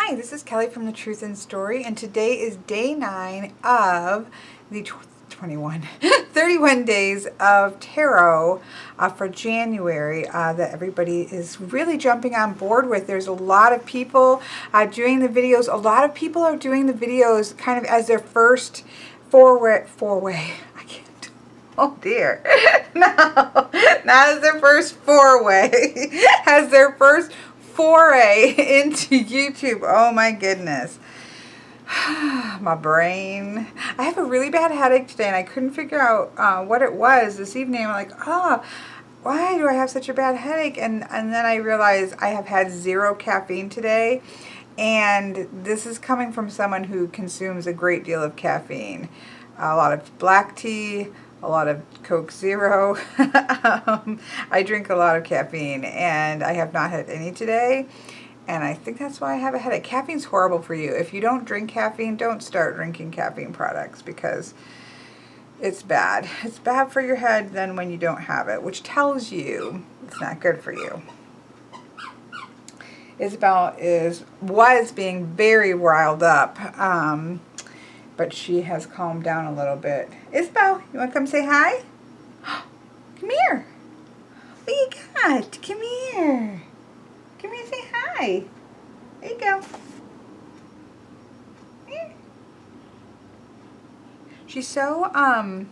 Hi, this is Kelly from The Truth in Story, and today is day 9 of the 31 days of tarot for January that everybody is really jumping on board with. There's a lot of people doing the videos. A lot of people are doing the videos kind of as their first four-way. I can't. Oh dear. No, not as their first four-way. As their first foray into YouTube. Oh my goodness. My brain. I have a really bad headache today and I couldn't figure out what it was this evening. I'm like, why do I have such a bad headache? And then I realized I have had 0 caffeine today, and this is coming from someone who consumes a great deal of caffeine. A lot of black tea, a lot of Coke Zero. I drink a lot of caffeine and I have not had any today. And I think that's why I have a headache. Caffeine's horrible for you. If you don't drink caffeine, don't start drinking caffeine products because it's bad. It's bad for your head then when you don't have it, which tells you it's not good for you. Isabel was being very riled up. But she has calmed down a little bit. Isabel, you want to come say hi? Come here. What you got? Come here. Come here and say hi. There you go. Here. She's so, there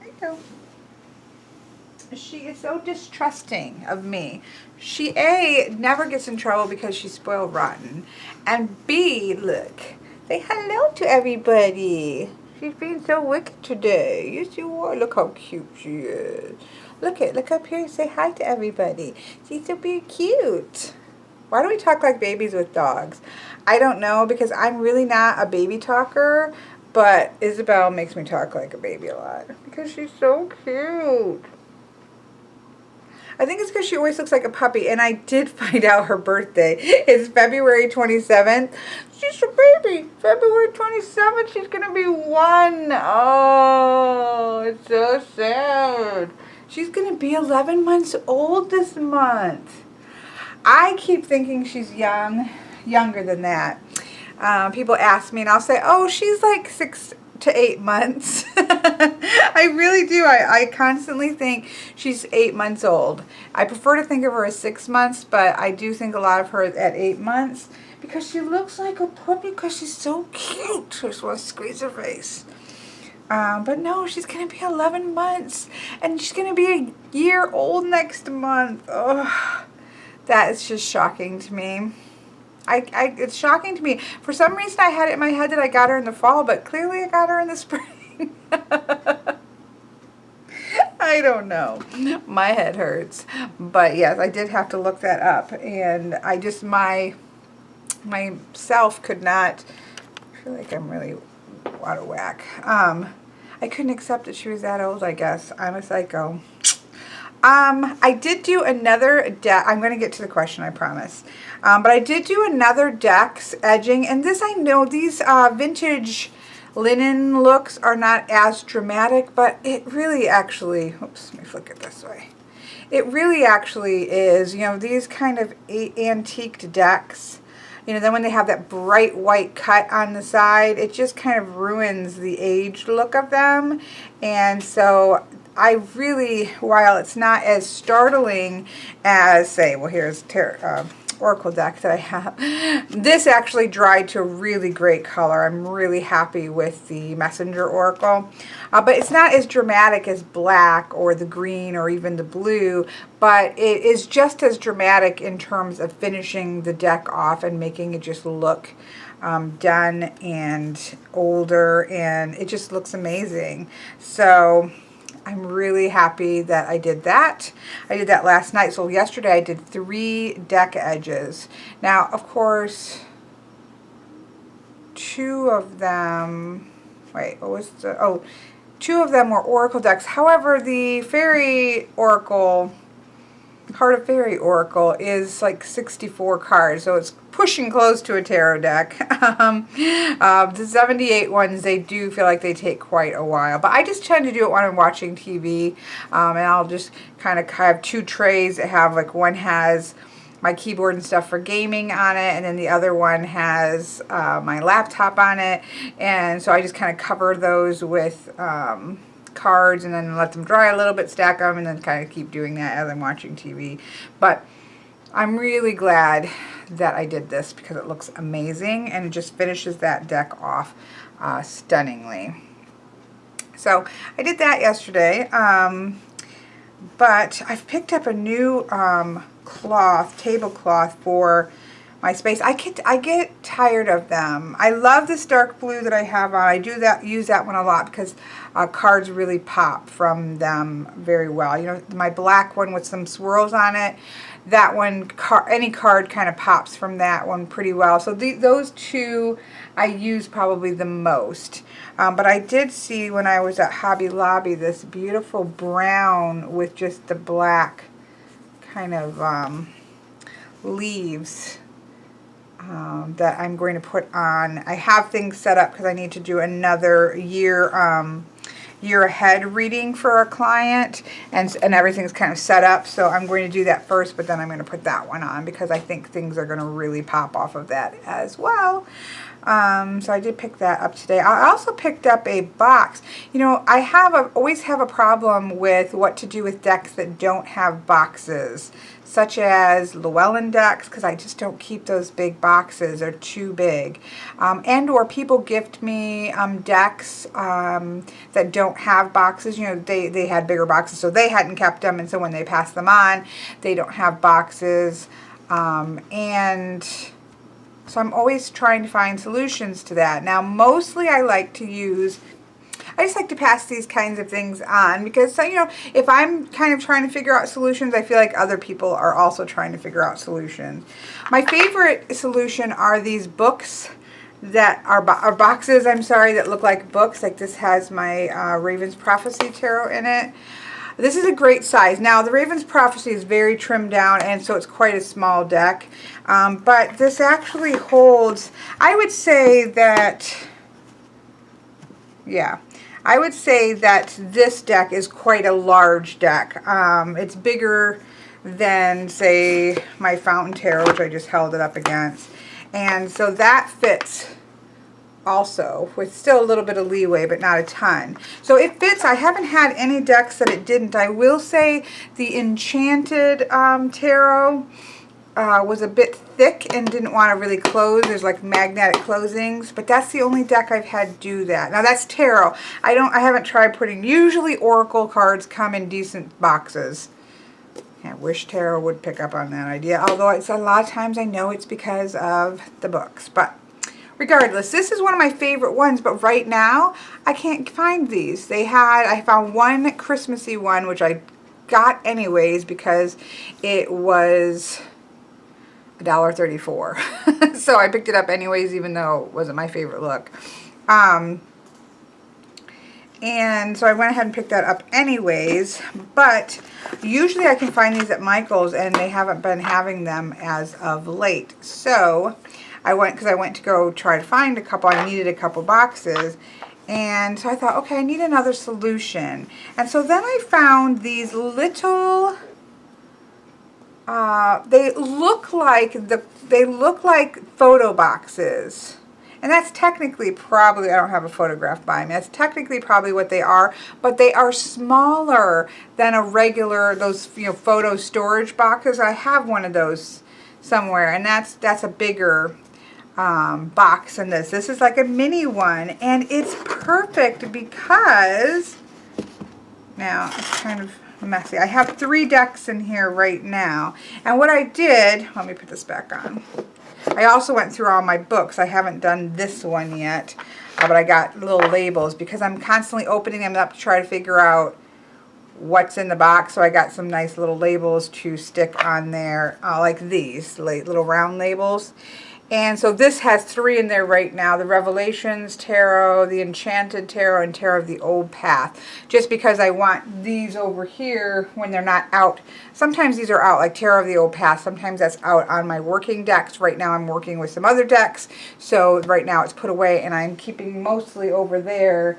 you go. She is so distrusting of me. She, A, never gets in trouble because she's spoiled rotten. And B, look. Say hello to everybody. She's being so wicked today. Yes, you are. Look how cute she is. Look up here and say hi to everybody. She's so very cute. Why do we talk like babies with dogs? I don't know, because I'm really not a baby talker, but Isabel makes me talk like a baby a lot because she's so cute. I think it's because she always looks like a puppy, and I did find out her birthday is February 27th. She's a baby. February 27th, she's going to be 1. Oh, it's so sad. She's going to be 11 months old this month. I keep thinking she's younger than that. People ask me, and I'll say, oh, she's like 6 to 8 months. I really do. I constantly think she's 8 months old. I prefer to think of her as 6 months, but I do think a lot of her at 8 months because she looks like a puppy because she's so cute. I just want to squeeze her face. But no, she's going to be 11 months and she's going to be a year old next month. Oh, that is just shocking to me. It's shocking to me. For some reason, I had it in my head that I got her in the fall, but clearly I got her in the spring. I don't know. My head hurts. But yes, I did have to look that up. And I just, myself could not, I feel like I'm really out of whack. I couldn't accept that she was that old, I guess. I'm a psycho. I did do another deck. I'm going to get to the question, I promise. But I did do another deck's edging. And this, I know, these vintage linen looks are not as dramatic, but it really actually, oops, let me flick it this way. It really actually is, you know, these kind of antiqued decks, you know, then when they have that bright white cut on the side, it just kind of ruins the aged look of them. And so I really, while it's not as startling as, say, well, here's Oracle deck that I have. This actually dried to a really great color. I'm really happy with the Messenger Oracle. But it's not as dramatic as black or the green or even the blue, but it is just as dramatic in terms of finishing the deck off and making it just look done and older, and it just looks amazing. So I'm really happy that I did that. I did that last night. So yesterday I did 3 deck edges. Now, of course, 2 of them, wait, what was the, oh, 2 of them were Oracle decks. However, the Fairy Oracle, Heart of Fairy Oracle is like 64 cards, so it's pushing close to a tarot deck. The 78 ones, they do feel like they take quite a while, but I just tend to do it when I'm watching TV, and I'll just kind of have 2 trays that have, like, one has my keyboard and stuff for gaming on it, and then the other one has my laptop on it, and so I just kind of cover those with cards and then let them dry a little bit, stack them, and then kind of keep doing that as I'm watching TV. But I'm really glad that I did this because it looks amazing and it just finishes that deck off stunningly. So I did that yesterday, but I've picked up a new tablecloth for my space. I get tired of them. I love this dark blue that I have on. I use that one a lot because cards really pop from them very well. You know, my black one with some swirls on it, that one, any card kind of pops from that one pretty well. So those two I use probably the most. But I did see when I was at Hobby Lobby this beautiful brown with just the black kind of leaves that I'm going to put on. I have things set up because I need to do another year ahead reading for a client, and everything's kind of set up, so I'm going to do that first, but then I'm going to put that one on because I think things are going to really pop off of that as well. So I did pick that up today. I also picked up a box. You know, I always have a problem with what to do with decks that don't have boxes, such as Llewellyn decks, because I just don't keep those big boxes. They're too big. And or people gift me decks that don't have boxes. You know, they had bigger boxes, so they hadn't kept them, and so when they pass them on, they don't have boxes. And so I'm always trying to find solutions to that. Now, mostly I just like to pass these kinds of things on because, you know, if I'm kind of trying to figure out solutions, I feel like other people are also trying to figure out solutions. My favorite solution are these books that are boxes, that look like books. Like this has my Raven's Prophecy Tarot in it. This is a great size. Now, the Raven's Prophecy is very trimmed down, and so it's quite a small deck. But this actually holds, I would say that this deck is quite a large deck. It's bigger than, say, my Fountain Tarot, which I just held it up against. And so that fits also, with still a little bit of leeway, but not a ton. So it fits. I haven't had any decks that it didn't. I will say the Enchanted Tarot was a bit thick and didn't want to really close. There's like magnetic closings, but that's the only deck I've had do that. Now that's tarot. I haven't tried putting, usually Oracle cards come in decent boxes. I wish tarot would pick up on that idea, although it's a lot of times I know it's because of the books. But regardless, this is one of my favorite ones, but right now I can't find these. I found one Christmassy one, which I got anyways because it was $1.34. So I picked it up anyways, even though it wasn't my favorite look. And so I went ahead and picked that up anyways, but usually I can find these at Michael's, and they haven't been having them as of late. So I went to go try to find a couple. I needed a couple boxes, and so I thought, okay, I need another solution. And so then I found these little, they look like photo boxes. And that's technically probably, I don't have a photograph by me, that's technically probably what they are, but they are smaller than a regular, those, photo storage boxes. I have one of those somewhere, and that's a bigger box than this. This is like a mini one, and it's perfect because, now it's kind of messy. I have 3 decks in here right now, and what I did, let me put this back on. I also went through all my books. I haven't done this one yet, but I got little labels because I'm constantly opening them up to try to figure out what's in the box. So I got some nice little labels to stick on there, like these little round labels. And so this has 3 in there right now: the Revelations Tarot, the Enchanted Tarot, and Tarot of the Old Path. Just because I want these over here when they're not out. Sometimes these are out, like Tarot of the Old Path. Sometimes that's out on my working decks. Right now I'm working with some other decks. So right now it's put away, and I'm keeping mostly over there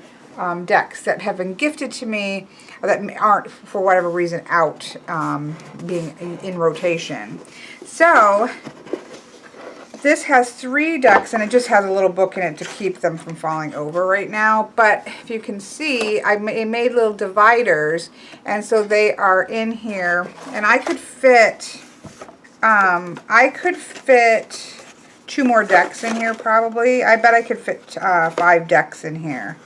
decks that have been gifted to me that aren't, for whatever reason, out being in rotation. So this has 3 decks, and it just has a little book in it to keep them from falling over right now. But if you can see, I made little dividers, and so they are in here. And I could fit 2 more decks in here probably. I bet I could fit 5 decks in here.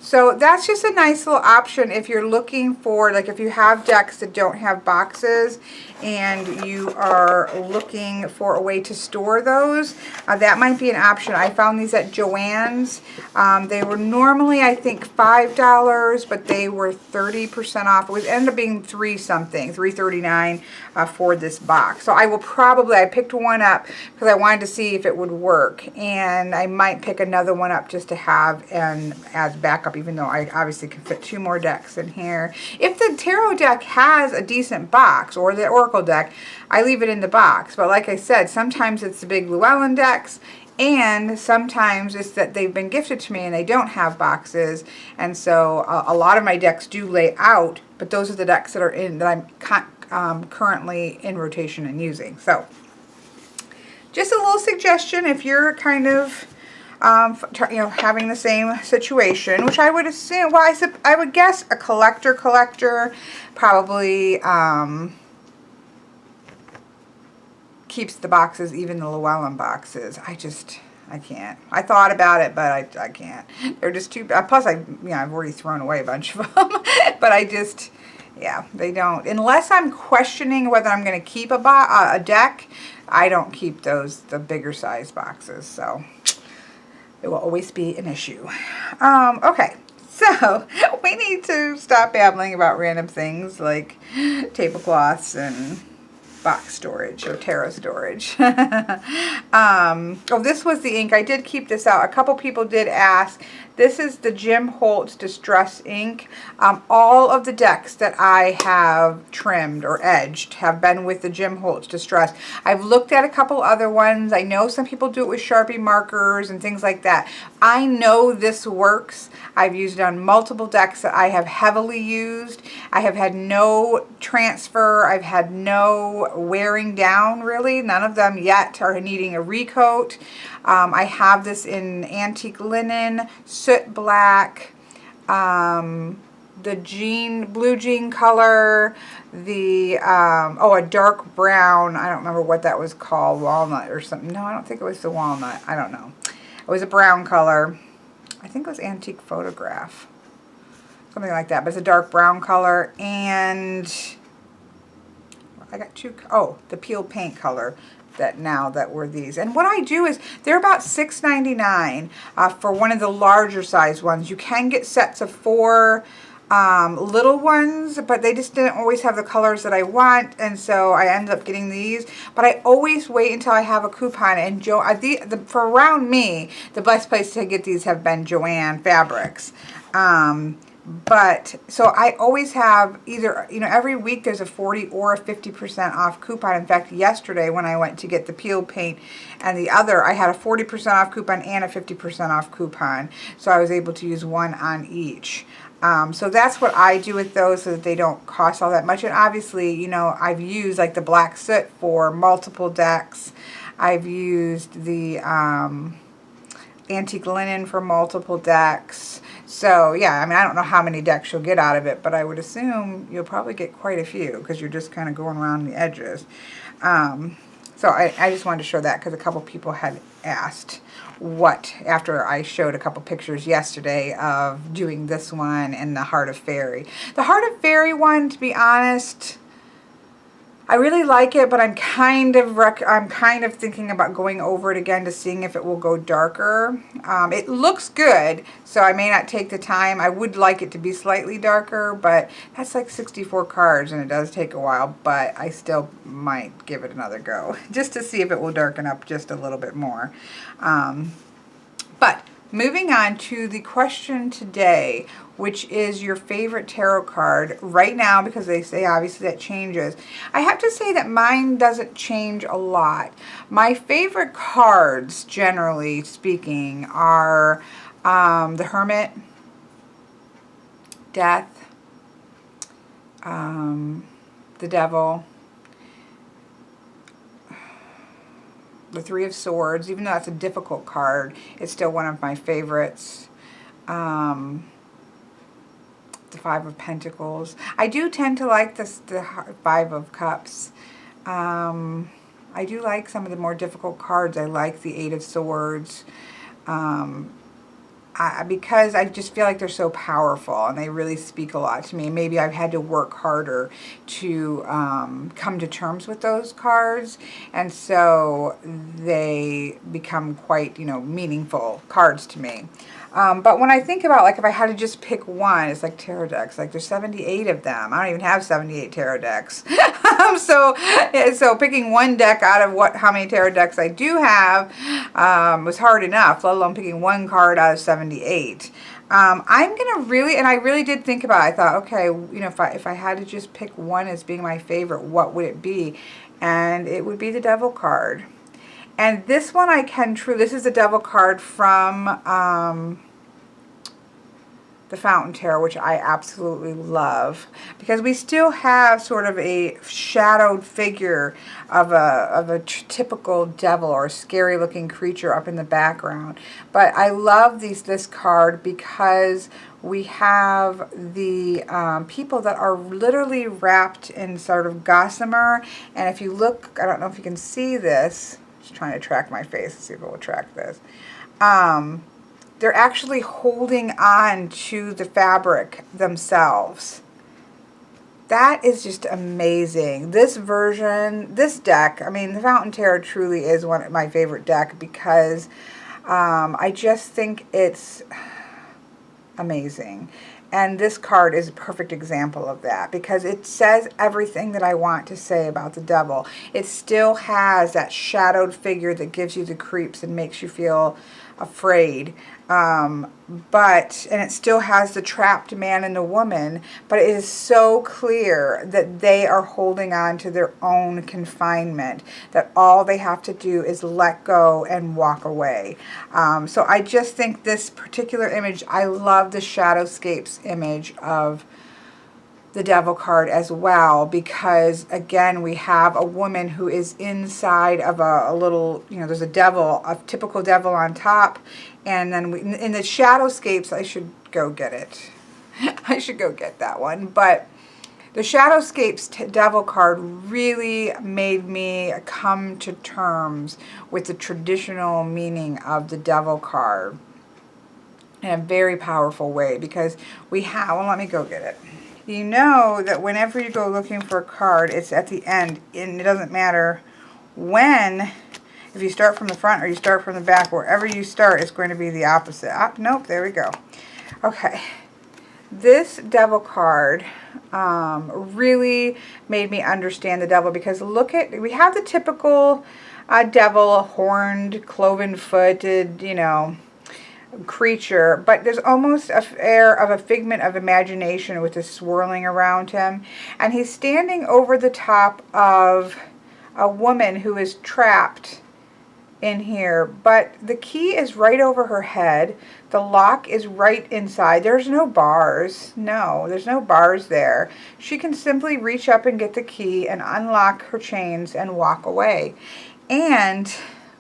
So that's just a nice little option if you're looking for, like if you have decks that don't have boxes and you are looking for a way to store those, that might be an option. I found these at Joann's. They were normally, I think, $5, but they were 30% off. It ended up being $3.39 for this box. So I will probably, I picked one up because I wanted to see if it would work, and I might pick another one up just to have and as backup, even though I obviously can fit 2 more decks in here. If the tarot deck has a decent box, or the oracle deck, I leave it in the box. But like I said, sometimes it's the big Llewellyn decks, and sometimes it's that they've been gifted to me and they don't have boxes. And so a lot of my decks do lay out, but those are the decks that are in, that I'm currently in rotation and using. So just a little suggestion if you're kind of having the same situation, which I would assume, well, I would guess a collector probably keeps the boxes, even the Llewellyn boxes. I can't. I thought about it, but I can't. They're just too, plus I've already thrown away a bunch of them, but yeah, they don't, unless I'm questioning whether I'm going to keep a deck, I don't keep the bigger size boxes, so it will always be an issue. Okay, so we need to stop babbling about random things like tablecloths and box storage or tarot storage. Oh, this was the ink. I did keep this out. A couple people did ask. This is the Jim Holtz Distress ink. All of the decks that I have trimmed or edged have been with the Jim Holtz Distress. I've looked at a couple other ones. I know some people do it with Sharpie markers and things like that. I know this works. I've used it on multiple decks that I have heavily used. I have had no transfer. I've had no wearing down, really. None of them yet are needing a recoat. I have this in antique linen, soot black, the blue jean color, a dark brown, I don't remember what that was called, walnut or something. No, I don't think it was the walnut. I don't know. It was a brown color. I think it was antique photograph. Something like that, but it's a dark brown color. And I got the peel paint color that were these. And what I do is, they're about $6.99 for one of the larger size ones. You can get sets of 4 little ones, but they just didn't always have the colors that I want, and so I ended up getting these. But I always wait until I have a coupon, and for around me, the best place to get these have been Joann Fabrics. But so I always have either, every week there's a 40 or a 50% off coupon. In fact, yesterday when I went to get the peel paint and the other, I had a 40% off coupon and a 50% off coupon. So I was able to use one on each. So that's what I do with those, so that they don't cost all that much. And obviously, I've used like the black soot for multiple decks. I've used the antique linen for multiple decks. So yeah, I don't know how many decks you'll get out of it, but I would assume you'll probably get quite a few because you're just kind of going around the edges. So I just wanted to show that because a couple people had asked after I showed a couple pictures yesterday of doing this one and the Heart of Fairy. The Heart of Fairy one, to be honest, I really like it, but I'm kind of thinking about going over it again to seeing if it will go darker. It looks good, so I may not take the time. I would like it to be slightly darker, but that's like 64 cards, and it does take a while, but I still might give it another go, just to see if it will darken up just a little bit more. But moving on to the question today, which is your favorite tarot card right now, because they say obviously that changes. I have to say that mine doesn't change a lot. My favorite cards, generally speaking, are the Hermit, Death, the Devil, the Three of Swords. Even though that's a difficult card, it's still one of my favorites. The Five of Pentacles. I do tend to like the Five of Cups. I do like some of the more difficult cards. I like the Eight of Swords. Because I just feel like they're so powerful and they really speak a lot to me. Maybe I've had to work harder to come to terms with those cards, and so they become quite, meaningful cards to me. But when I think about, like, if I had to just pick one, it's like tarot decks. Like, there's 78 of them. I don't even have 78 tarot decks. So picking one deck out of how many tarot decks I do have was hard enough, let alone picking one card out of 78. I'm going to really, and I really did think about it. I thought, okay, if I had to just pick one as being my favorite, what would it be? And it would be the Devil card. And this one this is the Devil card from the Fountain Tarot, which I absolutely love, because we still have sort of a shadowed figure of a typical devil or a scary looking creature up in the background. But I love this card because we have the people that are literally wrapped in sort of gossamer. And if you look, I don't know if you can see this. Just trying to track my face to see if it will track this. They're actually holding on to the fabric themselves. That is just amazing. This version, this deck, I mean, the Fountain Tarot truly is one of my favorite deck because I just think it's amazing. And this card is a perfect example of that because it says everything that I want to say about the devil. It still has that shadowed figure that gives you the creeps and makes you feel afraid. And it still has the trapped man and the woman, but it is so clear that they are holding on to their own confinement, that all they have to do is let go and walk away. So I just think this particular image, I love the Shadowscapes image of the Devil card as well, because again we have a woman who is inside of a little, there's a devil, a typical devil on top, and then in the Shadowscapes, I should go get it. I should go get that one. But the Shadowscapes Devil card really made me come to terms with the traditional meaning of the Devil card in a very powerful way, because we have, well, let me go get it. You know that whenever you go looking for a card, it's at the end, and it doesn't matter when, if you start from the front or you start from the back, wherever you start, it's going to be the opposite. Nope, there we go. Okay, this Devil card really made me understand the devil, because we have the typical devil, horned, cloven-footed, creature, but there's almost a air of a figment of imagination with this swirling around him, and he's standing over the top of a woman who is trapped in here, but the key is right over her head. The lock is right inside. There's no bars. No, there's no bars there. She can simply reach up and get the key and unlock her chains and walk away. And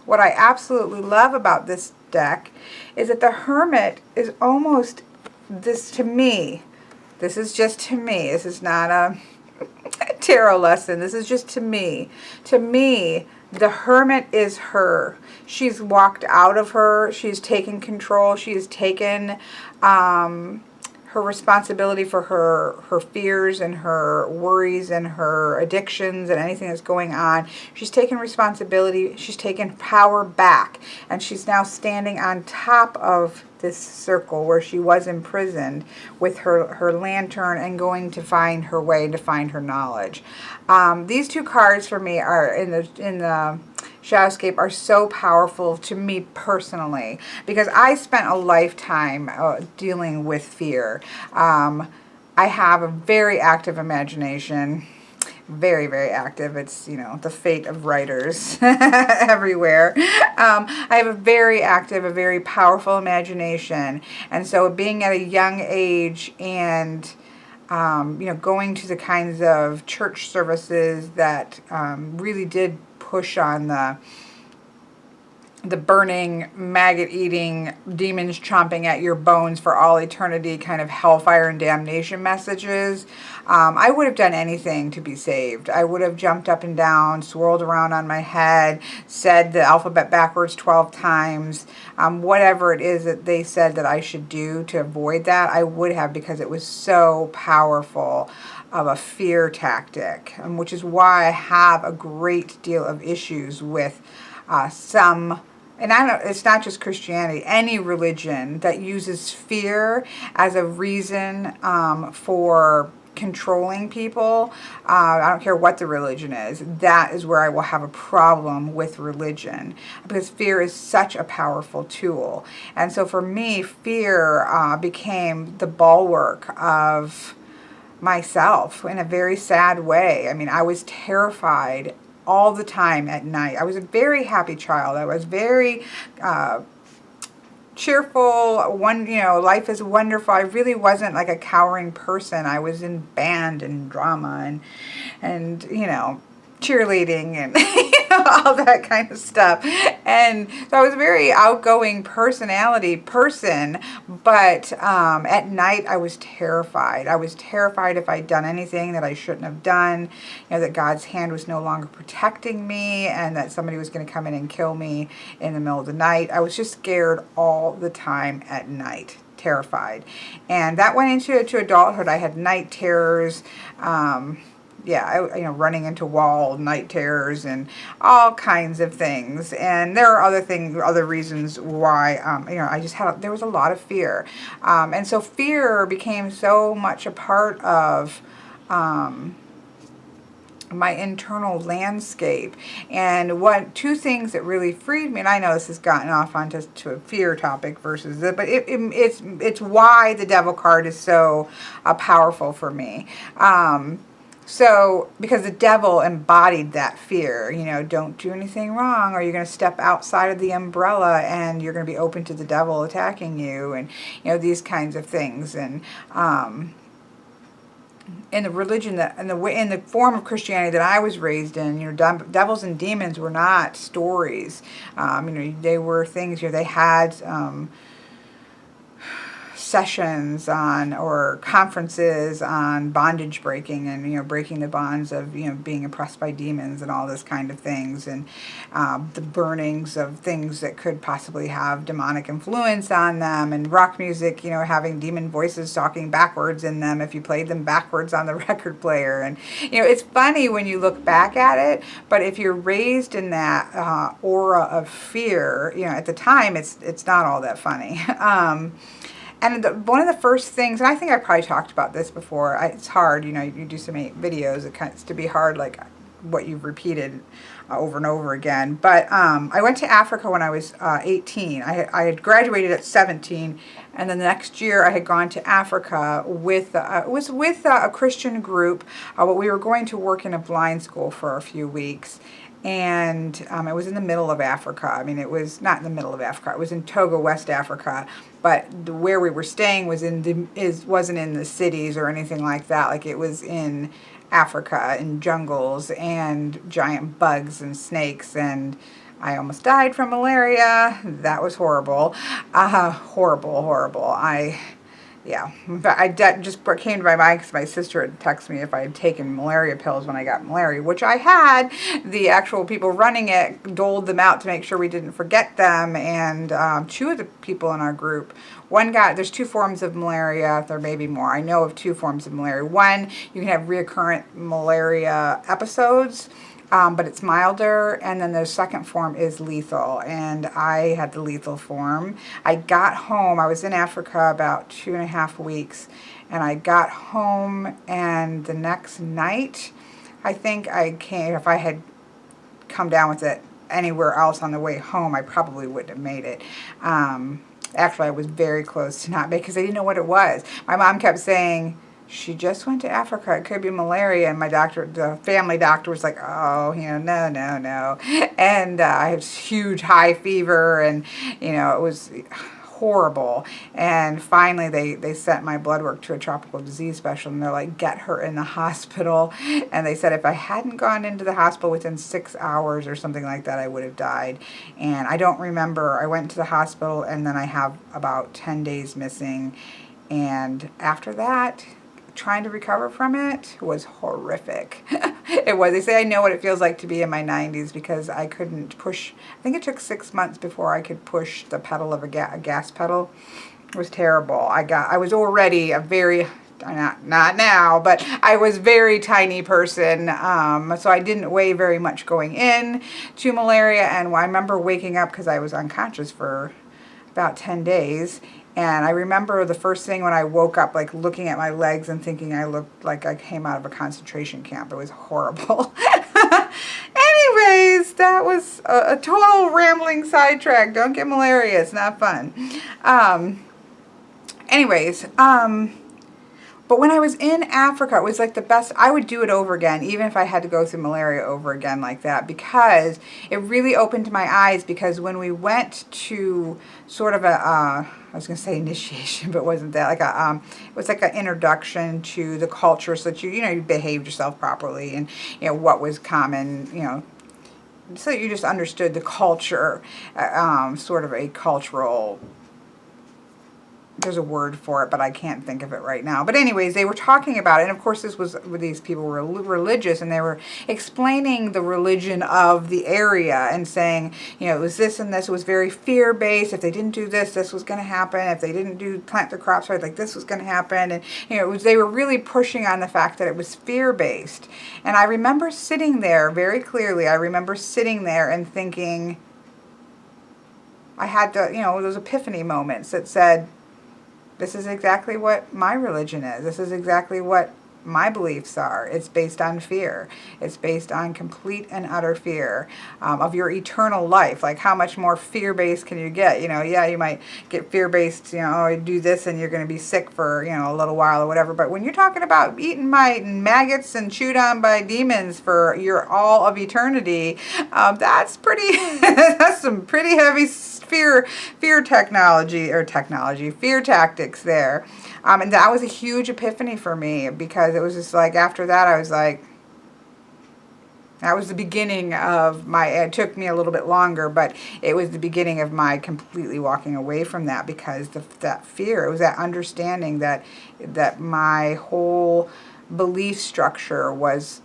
what I absolutely love about this deck is that the Hermit is almost, this to me, this is just to me, this is not a tarot lesson, this is just to me. To me, the Hermit is her. She's walked out of her, she's taken control, she has taken her responsibility for her fears and her worries and her addictions and anything that's going on. She's taken responsibility, she's taken power back, and she's now standing on top of this circle where she was imprisoned with her lantern and going to find her way, to find her knowledge. These two cards for me are in the Shadowscape are so powerful to me personally, because I spent a lifetime dealing with fear. I have a very active imagination, very, very active. It's, you know, the fate of writers everywhere. I have a very active, a very powerful imagination. And so being at a young age and, you know, going to the kinds of church services that really did push on the burning, maggot-eating, demons chomping at your bones for all eternity kind of hellfire and damnation messages. I would have done anything to be saved. I would have jumped up and down, swirled around on my head, said the alphabet backwards 12 times. Whatever it is that they said that I should do to avoid that, I would have, because it was so powerful of a fear tactic, which is why I have a great deal of issues with some. And I don't, it's not just Christianity, any religion that uses fear as a reason for controlling people. I don't care what the religion is. That is where I will have a problem with religion, because fear is such a powerful tool. And so for me, fear became the bulwark of myself in a very sad way. I mean, I was terrified all the time at night. I was a very happy child. I was very cheerful. Life is wonderful. I really wasn't like a cowering person. I was in band and drama and you know, cheerleading and all that kind of stuff. And so I was a very outgoing person, but at night I was terrified. I was terrified if I'd done anything that I shouldn't have done, you know, that God's hand was no longer protecting me and that somebody was going to come in and kill me in the middle of the night. I was just scared all the time at night, terrified. And that went into adulthood. I had night terrors, running into night terrors and all kinds of things. And there are other reasons why, there was a lot of fear. And so fear became so much a part of my internal landscape. And two things that really freed me, and I know this has gotten off onto a fear topic versus it, but it's why the devil card is so powerful for me. So, because the devil embodied that fear, you know, don't do anything wrong or you're going to step outside of the umbrella and you're going to be open to the devil attacking you, and, you know, these kinds of things. And in the religion in the form of Christianity that I was raised in, you know, devils and demons were not stories. They were things, you know, they had sessions or conferences on bondage breaking and, you know, breaking the bonds of, you know, being oppressed by demons and all this kind of things, and the burnings of things that could possibly have demonic influence on them, and rock music, you know, having demon voices talking backwards in them if you played them backwards on the record player. And, you know, it's funny when you look back at it, but if you're raised in that aura of fear, you know, at the time it's not all that funny. And one of the first things, and I think I probably talked about this before, it's hard, you know, you do so many videos, it kind of to be hard, like what you've repeated over and over again. But I went to Africa when I was 18. I had graduated at 17, and then the next year I had gone to Africa with a Christian group, but we were going to work in a blind school for a few weeks. And it was in the middle of Africa. I mean, it was not in the middle of Africa. It was in Togo, West Africa. But where we were staying wasn't in the cities or anything like that. Like, it was in Africa, in jungles and giant bugs and snakes. And I almost died from malaria. That was horrible. Horrible. Yeah, in fact, just came to my mind because my sister had texted me if I had taken malaria pills when I got malaria, which I had. The actual people running it doled them out to make sure we didn't forget them, and two of the people in our group, there's two forms of malaria, there may be more. I know of two forms of malaria. One, you can have recurrent malaria episodes, but it's milder, and then the second form is lethal, and I had the lethal form. I got home, I was in Africa about 2.5 weeks, and I got home, and the next night, I think if I had come down with it anywhere else on the way home, I probably wouldn't have made it. Actually, I was very close to not, because I didn't know what it was. My mom kept saying, she just went to Africa. It could be malaria. And my doctor, the family doctor, was like, oh, no, no, no. And I had huge high fever, and, it was horrible. And finally they sent my blood work to a tropical disease specialist, and they're like, get her in the hospital. And they said if I hadn't gone into the hospital within 6 hours or something like that, I would have died. And I don't remember. I went to the hospital, and then I have about 10 days missing. And after that, trying to recover from it was horrific. It was. They say I know what it feels like to be in my 90s because I couldn't push. I think it took 6 months before I could push the pedal of a gas pedal. It was terrible. I was already a very, not now, but I was very tiny person. So I didn't weigh very much going in to malaria. And I remember waking up because I was unconscious for about 10 days. And I remember the first thing when I woke up, like looking at my legs and thinking I looked like I came out of a concentration camp. It was horrible. Anyways, that was a total rambling sidetrack. Don't get malaria. It's not fun. But when I was in Africa, it was like the best. I would do it over again, even if I had to go through malaria over again like that, because it really opened my eyes. Because when we went to sort of I was going to say initiation, but it wasn't that. It was like an introduction to the culture, so that you behaved yourself properly, and what was common, so you just understood the culture, sort of a cultural. There's a word for it, but I can't think of it right now. But anyways, they were talking about it. And of course, these people were religious, and they were explaining the religion of the area and saying, it was this and this. It was very fear-based. If they didn't do this, this was going to happen. If they didn't plant their crops right, like this was going to happen. And, they were really pushing on the fact that it was fear-based. And I remember sitting there very clearly. I remember sitting there and thinking, I had those epiphany moments that said, this is exactly what my religion is. This is exactly what my beliefs are. It's based on fear. It's based on complete and utter fear of your eternal life. Like, how much more fear-based can you get? You might get fear-based, do this and you're going to be sick for, a little while or whatever. But when you're talking about eaten maggots and chewed on by demons for your all of eternity, that's some pretty heavy fear tactics there. And that was a huge epiphany for me, because it was just like, after that, I was like, that was the beginning of it took me a little bit longer, but it was the beginning of my completely walking away from that, because that fear, it was that understanding that my whole belief structure was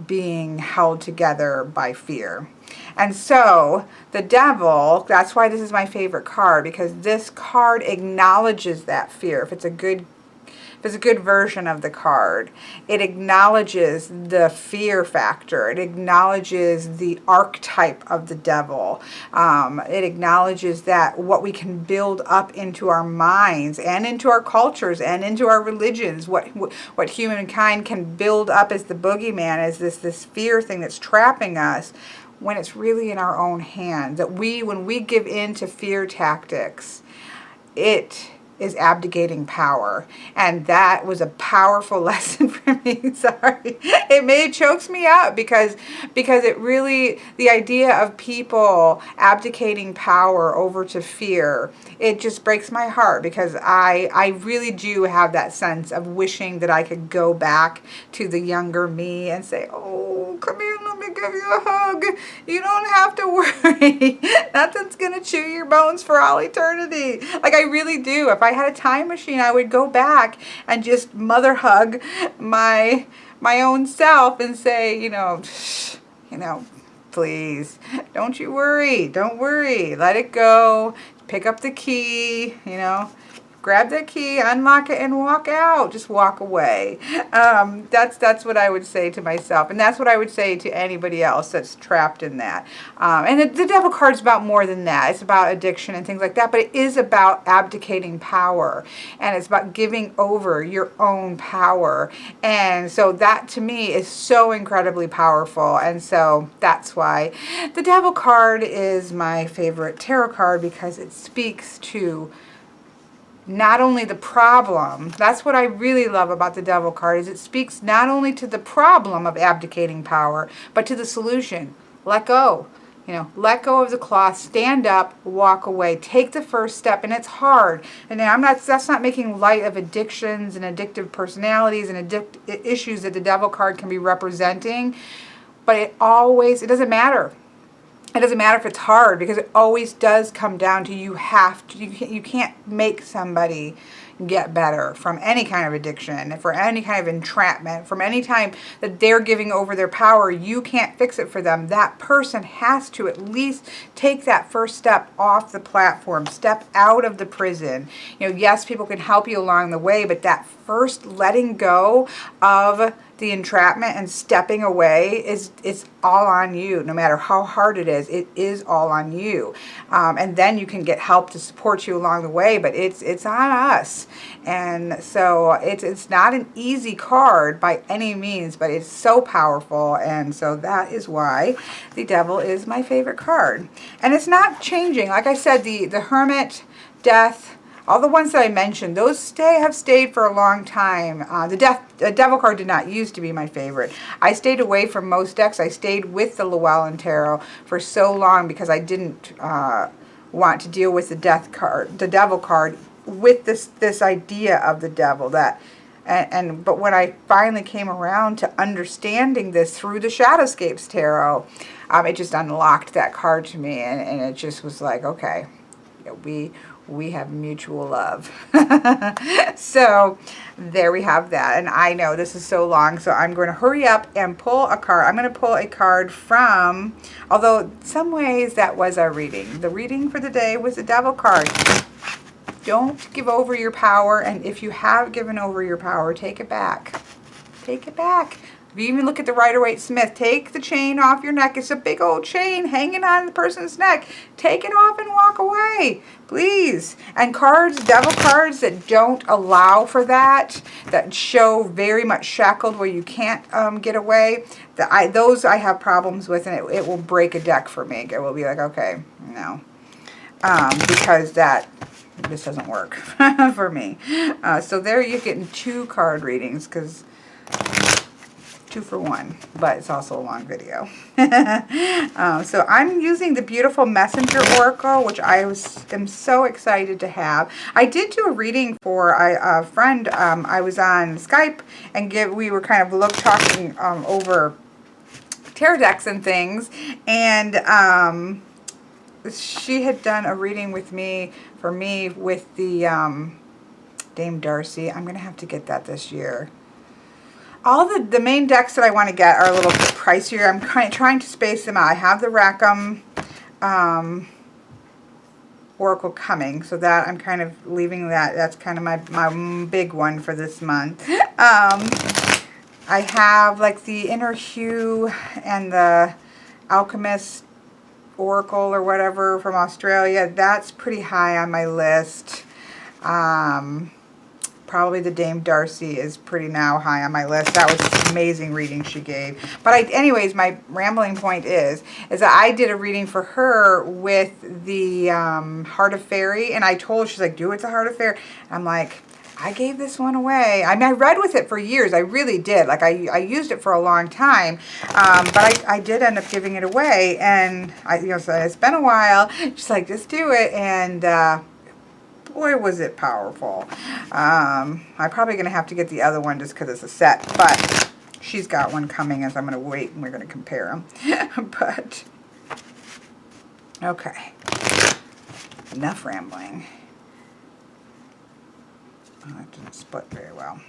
being held together by fear. And so the devil, that's why this is my favorite card, because this card acknowledges that fear. If it's a good version of the card, it acknowledges the fear factor. It acknowledges the archetype of the devil. It acknowledges that what we can build up into our minds and into our cultures and into our religions, what humankind can build up as the boogeyman, is this fear thing that's trapping us, when it's really in our own hands. That when we give in to fear tactics, it is abdicating power. And that was a powerful lesson for me. Sorry. It chokes me up, because it really, the idea of people abdicating power over to fear, it just breaks my heart, because I really do have that sense of wishing that I could go back to the younger me and say, oh, come here, let me give you a hug. You don't have to worry. Nothing's going to chew your bones for all eternity. Like, I really do. If I had a time machine, I would go back and just mother hug my own self and say, please, don't you worry. Don't worry. Let it go. Pick up the key, grab that key, unlock it, and walk out. Just walk away. That's what I would say to myself, and that's what I would say to anybody else that's trapped in that. And the devil card's about more than that. It's about addiction and things like that, but it is about abdicating power, and it's about giving over your own power. And so that, to me, is so incredibly powerful. And so that's why the devil card is my favorite tarot card, because it speaks to not only the problem, that's what I really love about the Devil card, is it speaks not only to the problem of abdicating power, but to the solution. Let go. You know, let go of the cloth, stand up, walk away, take the first step, and it's hard. And that's not making light of addictions and addictive personalities and issues that the Devil card can be representing, but it doesn't matter. It doesn't matter if it's hard, because it always does come down to you can't make somebody get better from any kind of addiction, for any kind of entrapment, from any time that they're giving over their power. You can't fix it for them. That person has to at least take that first step off the platform, step out of the prison. You know, yes, people can help you along the way, but that first letting go of the entrapment and stepping away it's all on you. No matter how hard it is all on you. And then you can get help to support you along the way, but it's on us. And so it's not an easy card by any means, but it's so powerful, and so that is why the Devil is my favorite card. And it's not changing. Like I said, the Hermit, Death, all the ones that I mentioned, those have stayed for a long time. The Devil card did not used to be my favorite. I stayed away from most decks. I stayed with the Llewellyn Tarot for so long because I didn't want to deal with the Devil card, with this idea of the Devil. But when I finally came around to understanding this through the Shadowscapes Tarot, it just unlocked that card to me, and it just was like, okay, we have mutual love. So there we have that. And I know this is so long, so I'm going to hurry up and pull a card. I'm going to pull a card from, although some ways that was our reading. The reading for the day was the Devil card. Don't give over your power, and if you have given over your power, take it back. Take it back. If you even look at the Rider-Waite-Smith, take the chain off your neck. It's a big old chain hanging on the person's neck. Take it off and walk away, please. And cards, Devil cards that don't allow for that show very much shackled where you can't get away, those I have problems with, and it will break a deck for me. It will be like, okay, no. Because this doesn't work for me. So there you're getting 2 card readings, because 2 for 1, but it's also a long video. So I'm using the beautiful Messenger Oracle, which I am so excited to have. I did do a reading for a friend. I was on Skype, and we were kind of talking over tarot decks and things, and she had done a reading with me, with the Dame Darcy. I'm going to have to get that this year. All the main decks that I want to get are a little bit pricier. I'm trying to space them out. I have the Rackham Oracle coming, so that I'm kind of leaving that. That's kind of my big one for this month. I have like the Inner Hue and the Alchemist Oracle or whatever from Australia. That's pretty high on my list. Probably the Dame Darcy is pretty now high on my list. That was an amazing reading she gave. But anyways, my rambling point is that I did a reading for her with the Heart of Fairy, and I told her, she's like, do it, the Heart of Fairy. I'm like, I gave this one away. I mean, I read with it for years. I really did. Like, I used it for a long time. But I did end up giving it away. And, so it's been a while. She's like, just do it. And, boy, was it powerful. I'm probably going to have to get the other one just because it's a set. But she's got one coming, as I'm going to wait and we're going to compare them. But, okay. Enough rambling. Oh, that didn't split very well.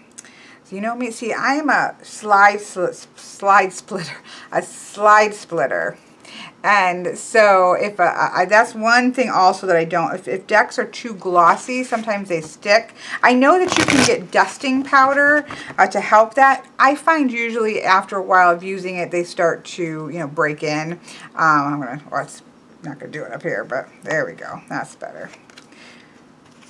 So you know me. See, I am a slide splitter. A slide splitter. And so if that's one thing also that I don't. If decks are too glossy, sometimes they stick. I know that you can get dusting powder to help that. I find usually after a while of using it, they start to break in. It's not gonna do it up here, but there we go. That's better.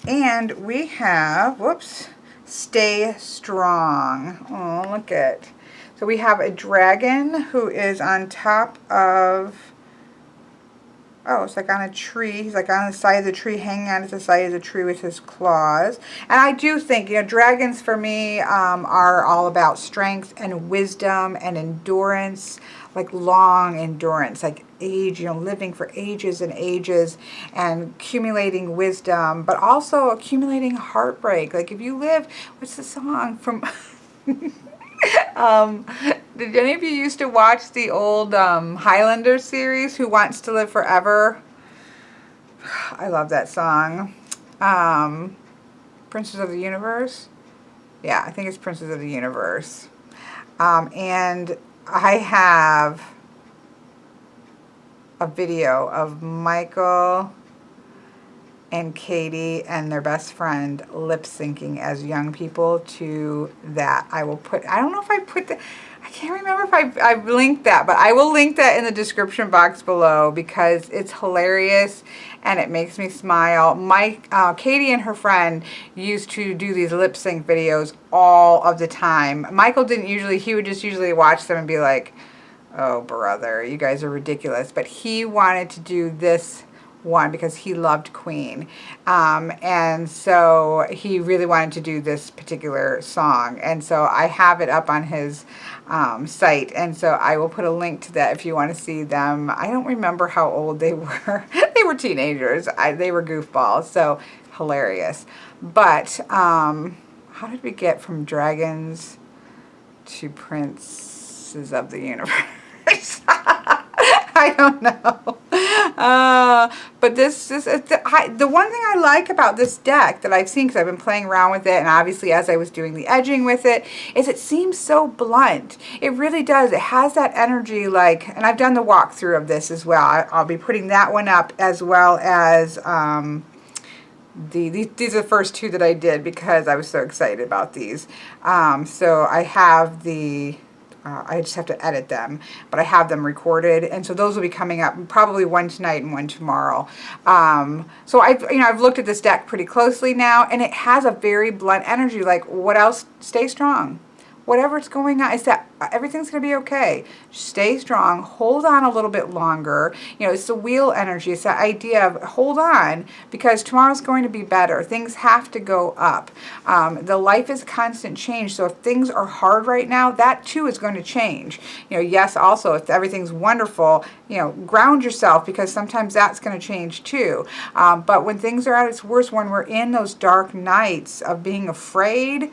And we have, whoops, Stay Strong. Oh, look at. So we have a dragon who is on top of Oh, it's like on a tree. He's like on the side of the tree, hanging on the side of the tree with his claws. And I do think, you know, dragons for me are all about strength and wisdom and endurance, like long endurance, like age, you know, living for ages and ages and accumulating wisdom, but also accumulating heartbreak. Like if you live, what's the song from... Did any of you used to watch the old Highlander series, Who Wants to Live Forever? I love that song. Princess of the Universe? Yeah, I think it's Princess of the Universe. And I have a video of Michael and Katie and their best friend lip syncing as young people to that. I will put, I don't know if I put the, I can't remember if I've linked that, but I will link that in the description box below because it's hilarious and it makes me smile. Katie and her friend used to do these lip sync videos all of the time. Michael didn't usually, he would just usually watch them and be like, oh brother, you guys are ridiculous. But he wanted to do this one because he loved Queen, and so he really wanted to do this particular song, and so I have it up on his site, and so I will put a link to that if you want to see them. I don't remember how old they were. They were teenagers. They were goofballs, so hilarious. But how did we get from dragons to princes of the universe? I don't know. But the one thing I like about this deck that I've seen, because I've been playing around with it, and obviously as I was doing the edging with it, is it seems so blunt. It really does. It has that energy, like, and I've done the walkthrough of this as well. I'll be putting that one up, as well as these are the first two that I did because I was so excited about these. So I have the... I just have to edit them, but I have them recorded, and so those will be coming up, probably one tonight and one tomorrow. So I've looked at this deck pretty closely now, and it has a very blunt energy. Like, what else? Stay strong. Whatever's going on, is that everything's going to be okay. Stay strong. Hold on a little bit longer. You know, it's the wheel energy. It's that idea of hold on because tomorrow's going to be better. Things have to go up. The life is constant change. So if things are hard right now, that too is going to change. You know, yes, also if everything's wonderful, you know, ground yourself because sometimes that's going to change too. But when things are at its worst, when we're in those dark nights of being afraid,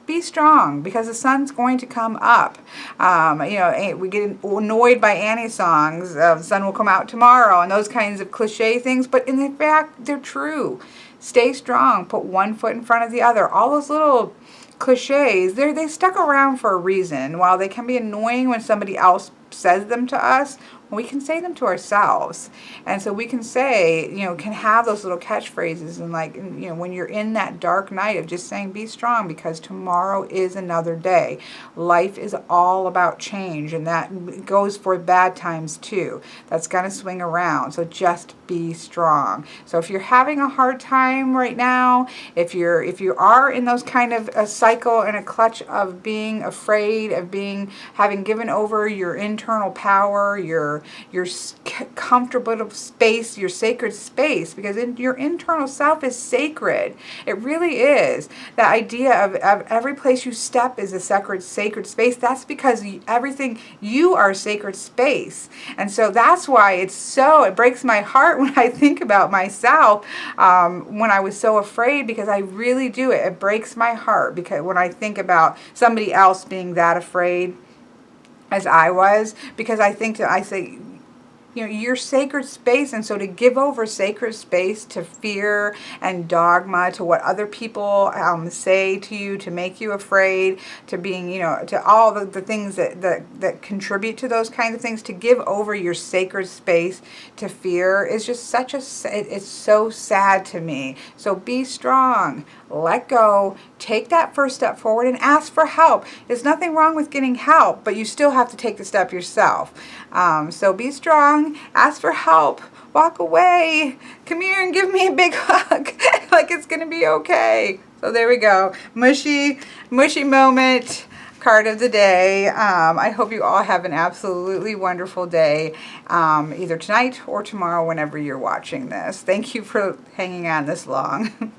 be strong because the sun's going to come up. You know, we get annoyed by Annie songs, the sun will come out tomorrow, and those kinds of cliche things, but in fact, they're true. Stay strong, put one foot in front of the other. All those little cliches, they stuck around for a reason. While they can be annoying when somebody else says them to us, we can say them to ourselves. And so we can say, you know, can have those little catchphrases, and like, you know, when you're in that dark night of just saying, be strong because tomorrow is another day. Life is all about change, and that goes for bad times too. That's going to swing around. So just be strong. So if you're having a hard time right now, if you are in those kind of a cycle and a clutch of being afraid, of having given over your internal power, your comfortable space, your sacred space, because your internal self is sacred. It really is. The idea of every place you step is a sacred space. That's because everything, you are sacred space. And so that's why it breaks my heart when I think about myself, when I was so afraid, because I really do. It breaks my heart because when I think about somebody else being that afraid as I was, because I say, you know, your sacred space, and so to give over sacred space to fear and dogma, to what other people say to you, to make you afraid, to being, you know, to all the things that contribute to those kinds of things, to give over your sacred space to fear is just it's so sad to me. So be strong. Let go, take that first step forward and ask for help. There's nothing wrong with getting help, but you still have to take the step yourself. So be strong, ask for help, walk away, come here and give me a big hug, like it's going to be okay. So there we go. Mushy moment. card of the day. I hope you all have an absolutely wonderful day, either tonight or tomorrow whenever you're watching this. Thank you for hanging on this long.